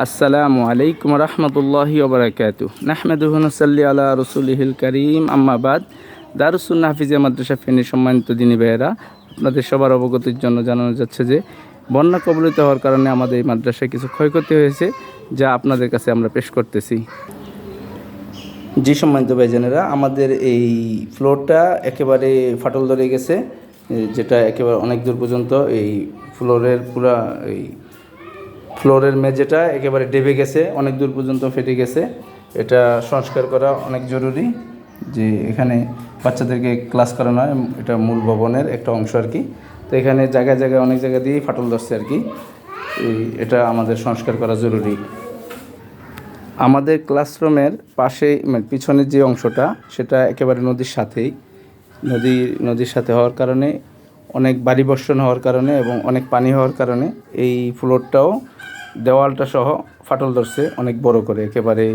আসসালামু আলাইকুম রহমতুল্লাহি ওবরাকাতু নাহমাদুহু ওয়া নুসাল্লি আলা রাসূলিহিল কারীম আম্মা বাদ। দারুস সুন্নাহ হাফিজিয়া মাদ্রাসা ফেনী সম্মানিত দিনী ভাইয়েরা, আপনাদের সবার অবগতির জন্য জানানো যাচ্ছে যে বন্যা কবলিত হওয়ার কারণে আমাদের এই মাদ্রাসায় কিছু ক্ষয়ক্ষতি হয়েছে, যা আপনাদের কাছে আমরা পেশ করতেছি। জি সম্মানিত ভাইজানেরা, আমাদের এই ফ্লোরটা একেবারে ফাটল ধরে গেছে, যেটা একেবারে অনেক দূর পর্যন্ত এই ফ্লোরের মেঝেটা একেবারে ডেবে গেছে, অনেক দূর পর্যন্ত ফেটে গেছে। এটা সংস্কার করা অনেক জরুরি। যে এখানে বাচ্চাদেরকে ক্লাস করানো হয়, এটা মূল ভবনের একটা অংশ আর কি। তো এখানে জায়গায় জায়গায় অনেক জায়গা দিয়েই ফাটল ধরছে আর কি। এটা আমাদের সংস্কার করা জরুরি। আমাদের ক্লাসরুমের পাশেই পিছনের যে অংশটা, সেটা একেবারে নদীর সাথেই, নদীর সাথে হওয়ার কারণে, অনেক বাড়ি বর্ষণ হওয়ার কারণে এবং অনেক পানি হওয়ার কারণে এই ফ্লোরটাও দেওয়ালটা সহ ফাটল ধরছে অনেক বড় করে। একেবারে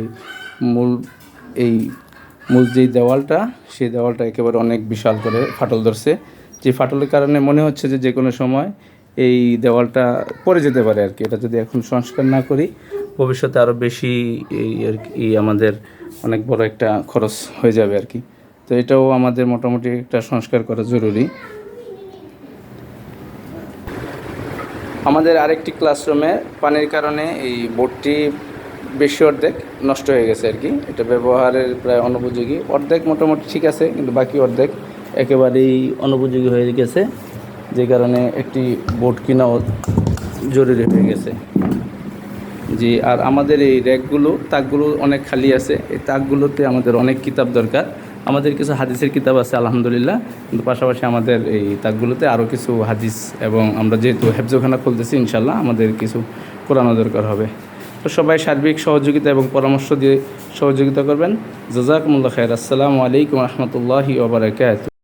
মূল যেই দেওয়ালটা, সেই দেওয়ালটা একেবারে অনেক বিশাল করে ফাটল ধরছে। যে ফাটলের কারণে মনে হচ্ছে যে কোনো সময় এই দেওয়ালটা পড়ে যেতে পারে আর কি। এটা যদি এখন সংস্কার না করি, ভবিষ্যতে আরও বেশি আমাদের অনেক বড় একটা খরচ হয়ে যাবে আর কি। তো এটাও আমাদের মোটামুটি একটা সংস্কার করা জরুরি। আমাদের আরেকটি ক্লাসরুমে পানির কারণে এই বোর্ডটি বেশি অর্ধেক নষ্ট হয়ে গেছে আর কি। এটা ব্যবহারের প্রায় অনুপযোগী, অর্ধেক মোটামুটি ঠিক আছে, কিন্তু বাকি অর্ধেক একেবারেই অনুপযোগী হয়ে গেছে, যে কারণে একটি বোর্ড কেনাও জরুরি হয়ে গেছে। জি, আর আমাদের এই তাকগুলো অনেক খালি আছে। এই তাকগুলোতে আমাদের অনেক কিতাব দরকার। আমাদের কিছু হাদিসের কিতাব আছে আলহামদুলিল্লাহ, কিন্তু পাশাপাশি আমাদের এই তাকগুলোতে আরও কিছু হাদিস, এবং আমরা যেহেতু হেফজখানা খুলতেছি, ইনশাল্লাহ আমাদের কিছু কোরআন দরকার হবে। তো সবাই সার্বিক সহযোগিতা এবং পরামর্শ দিয়ে সহযোগিতা করবেন। জাযাকুমুল্লাহ খায়র। আসসালামু আলাইকুম রহমতুল্লাহি ওয়া বারাকাতুহু।